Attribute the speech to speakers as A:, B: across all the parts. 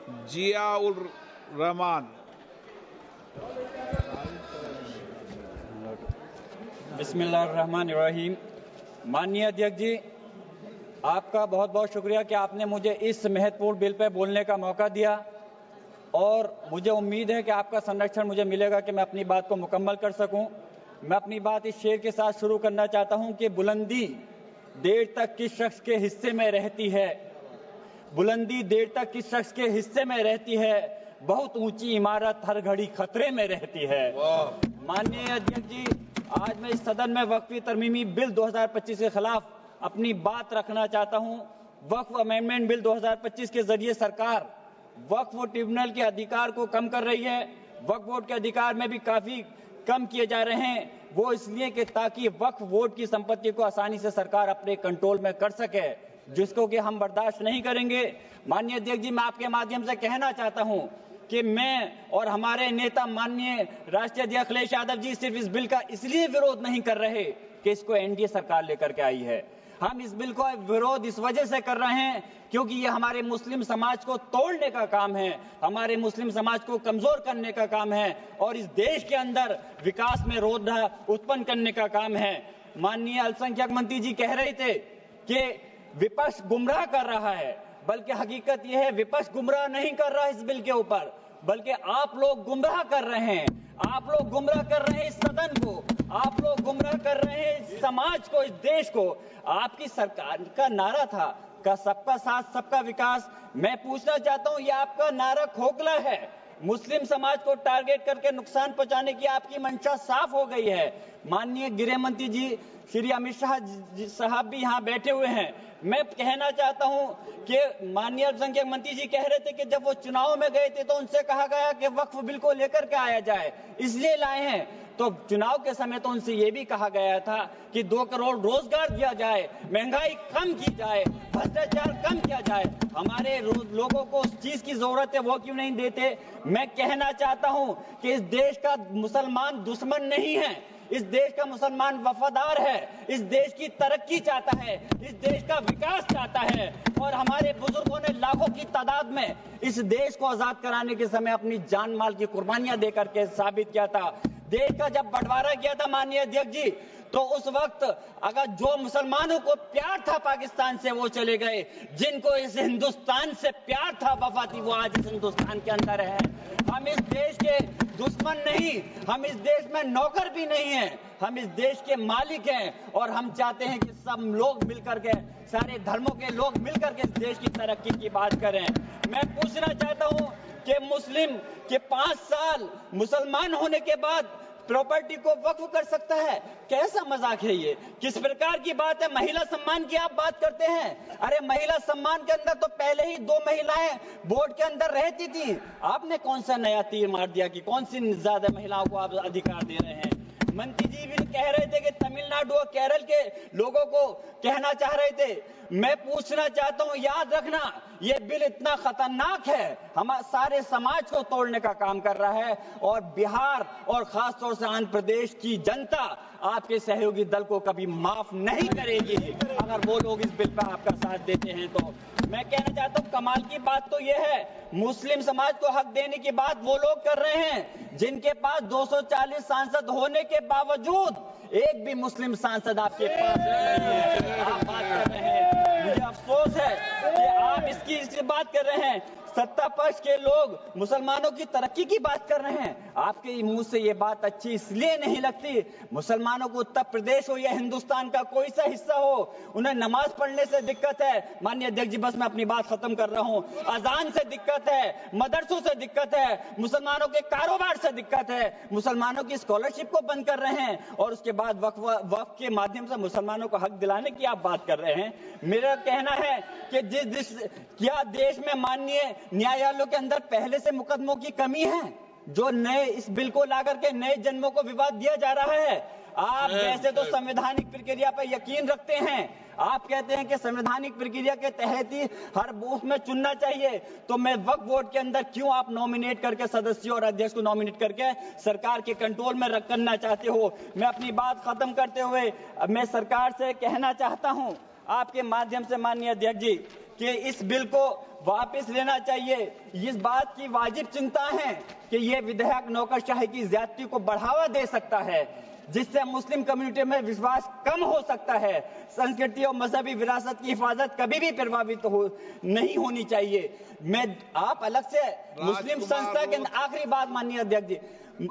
A: जियाउर रहमान।
B: बिस्मिल्लाहिर्रहमानिर्रहीम। माननीय अध्यक्ष जी, आपका बहुत बहुत शुक्रिया कि आपने मुझे इस महत्वपूर्ण बिल पर बोलने का मौका दिया और मुझे उम्मीद है कि आपका संरक्षण मुझे मिलेगा कि मैं अपनी बात को मुकम्मल कर सकूं। मैं अपनी बात इस शेर के साथ शुरू करना चाहता हूं कि बुलंदी देर तक किस शख्स के हिस्से में रहती है, बुलंदी देर तक किस शख्स के हिस्से में रहती है, बहुत ऊंची इमारत हर घड़ी खतरे में रहती है। माननीय अध्यक्ष जी, आज मैं इस सदन में वक्फी तरमीमी बिल 2025 के खिलाफ अपनी बात रखना चाहता हूं। वक्फ अमेंडमेंट बिल 2025 के जरिए सरकार वक्फ ट्रिब्यूनल के अधिकार को कम कर रही है। वक्फ बोर्ड के अधिकार में भी काफी कम किए जा रहे हैं। वो इसलिए कि ताकि वक्फ बोर्ड की संपत्ति को आसानी से सरकार अपने कंट्रोल में कर सके, जिसको कि हम बर्दाश्त नहीं करेंगे। माननीय अध्यक्ष जी, मैं आपके माध्यम से कहना चाहता हूं कि मैं और हमारे नेता माननीय राष्ट्रीय अध्यक्ष अखिलेश यादव जी सिर्फ इस बिल का इसलिए विरोध नहीं कर रहे कि इसको एनडीए सरकार लेकर के आई है। हम इस बिल को विरोध इस वजह से कर रहे हैं क्योंकि ये हमारे मुस्लिम समाज को तोड़ने का काम है, हमारे मुस्लिम समाज को कमजोर करने का काम है और इस देश के अंदर विकास में रोधा उत्पन्न करने का काम है। माननीय अल्पसंख्यक मंत्री जी कह रहे थे कि विपक्ष गुमराह कर रहा है, बल्कि हकीकत यह है विपक्ष गुमराह नहीं कर रहा इस बिल के ऊपर, बल्कि आप लोग गुमराह कर रहे हैं। आप लोग गुमराह कर रहे हैं इस सदन को, आप लोग गुमराह कर रहे हैं इस समाज को, इस देश को। आपकी सरकार का नारा था का सबका साथ सबका विकास। मैं पूछना चाहता हूं, यह आपका नारा खोखला है। मुस्लिम समाज को टारगेट करके नुकसान पहुंचाने की आपकी मंशा साफ हो गई है। माननीय गृह मंत्री जी श्री अमित शाह साहब भी यहाँ बैठे हुए हैं। मैं कहना चाहता हूं कि माननीय अल्पसंख्यक मंत्री जी कह रहे थे कि जब वो चुनाव में गए थे तो उनसे कहा गया कि वक्फ बिल को लेकर के आया जाए, इसलिए लाए हैं। तो चुनाव के समय तो उनसे ये भी कहा गया था कि 2 करोड़ रोजगार दिया जाए, महंगाई कम की जाए, भ्रष्टाचार कम किया जाए। हमारे लोगों को उस चीज की जरूरत है, वो क्यों नहीं देते? मैं कहना चाहता हूं कि इस देश का मुसलमान दुश्मन नहीं है, इस देश का मुसलमान वफादार है, इस देश की तरक्की चाहता है, इस देश का विकास चाहता है। और हमारे बुजुर्गों ने लाखों की तादाद में इस देश को आजाद कराने के समय अपनी जान माल की कुर्बानियां देकर के साबित किया था। देश का जब बंटवारा किया था माननीय अध्यक्ष जी, तो उस वक्त अगर जो मुसलमानों को प्यार था पाकिस्तान से वो चले गए, जिनको इस हिंदुस्तान से प्यार था, वफा थी, वो आज इस हिंदुस्तान के अंदर है। हम इस देश के दुश्मन नहीं, हम इस देश में नौकर भी नहीं हैं, हम इस देश के मालिक हैं और हम चाहते हैं कि सब लोग मिलकर के, सारे धर्मों के लोग मिलकर के इस देश की तरक्की की बात करें। मैं पूछना चाहता हूं कि मुस्लिम के 5 साल मुसलमान होने के बाद प्रॉपर्टी को वक्फ कर सकता है? कैसा मजाक है ये? किस प्रकार की बात है? महिला सम्मान की आप बात करते हैं। अरे महिला सम्मान के अंदर तो पहले ही 2 महिलाएं बोर्ड के अंदर रहती थी। आपने कौन सा नया तीर मार दिया कि कौन सी ज्यादा महिलाओं को आप अधिकार दे रहे हैं? मंत्री जी भी कह रहे थे कि तमिलनाडु और केरल के लोगों को कहना चाह रहे थे। मैं पूछना चाहता हूं, याद रखना ये बिल इतना खतरनाक है, हमारे सारे समाज को तोड़ने का काम कर रहा है और बिहार और खासतौर से आंध्र प्रदेश की जनता आपके सहयोगी दल को कभी माफ नहीं करेगी अगर वो लोग इस बिल पर आपका साथ देते हैं। तो मैं कहना चाहता हूं, कमाल की बात तो यह है, मुस्लिम समाज को हक देने की बात वो लोग कर रहे हैं जिनके पास 240 सांसद होने के बावजूद एक भी मुस्लिम सांसद आपके पास नहीं है। आप बात कर रहे हैं, मुझे अफसोस है कि आप इसकी बात कर रहे हैं। सत्ता पक्ष के लोग मुसलमानों की तरक्की की बात कर रहे हैं। आपके मुंह से ये बात अच्छी इसलिए नहीं लगती, मुसलमानों को उत्तर प्रदेश हो या हिंदुस्तान का कोई सा हिस्सा हो, उन्हें नमाज पढ़ने से दिक्कत है। माननीय अध्यक्ष जी, बस मैं अपनी बात खत्म कर रहा हूं। अजान से दिक्कत है, मदरसों से दिक्कत है, मुसलमानों के कारोबार से दिक्कत है, मुसलमानों की स्कॉलरशिप को बंद कर रहे हैं और उसके बाद वक्फ के माध्यम से मुसलमानों को हक दिलाने की आप बात कर रहे हैं। मेरा कहना है कि क्या देश में माननीय न्यायालयों के अंदर पहले से मुकदमों की कमी है जो नए इस बिल को लाकर के नए जन्मों को विवाद दिया जा रहा है? आप वैसे तो संवैधानिक प्रक्रिया पर यकीन रखते हैं, आप कहते हैं कि संवैधानिक प्रक्रिया के तहत ही हर बूथ में चुनना चाहिए, तो मैं वक्फ बोर्ड के अंदर क्यों आप नॉमिनेट करके सदस्यों और अध्यक्ष को नॉमिनेट करके सरकार के कंट्रोल में रखना चाहते हो? मैं अपनी बात खत्म करते हुए मैं सरकार से कहना चाहता हूं आपके माध्यम से माननीय अध्यक्ष जी कि इस बिल को
C: वापस लेना चाहिए। इस बात की वाजिब चिंता है कि यह विधेयक नौकरशाही की ज्यादती को बढ़ावा दे सकता है, जिससे मुस्लिम कम्युनिटी में विश्वास कम हो सकता है। संस्कृति और मजहबी विरासत की हिफाजत कभी भी प्रभावित नहीं होनी चाहिए। मैं आप अलग से मुस्लिम संस्था के आखिरी बात माननीय अध्यक्ष जी,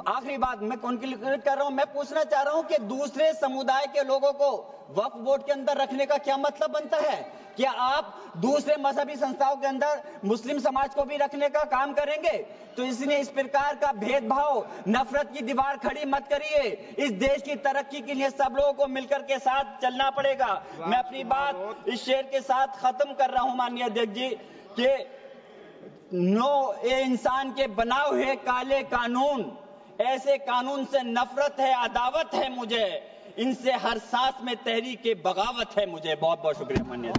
C: आखिरी बात मैं कंक्लूड कर रहा हूं। मैं पूछना चाह रहा हूं कि दूसरे समुदाय के लोगों को वक्फ बोर्ड के अंदर रखने का क्या मतलब बनता है? क्या आप दूसरे मजहबी संस्थाओं के अंदर मुस्लिम समाज को भी रखने का काम करेंगे? तो इसलिए इस प्रकार का भेदभाव, नफरत की दीवार खड़ी मत करिए। इस देश की तरक्की के लिए सब लोगों को मिलकर के साथ चलना पड़ेगा। मैं अपनी बात इस शेर के साथ खत्म कर रहा हूं माननीय अध्यक्ष जी कि ये इंसान के बनाए हुए काले कानून, ऐसे कानून से नफरत है, अदावत है मुझे, इनसे हर सांस में तहरीक बगावत है मुझे। बहुत बहुत शुक्रिया माननीय।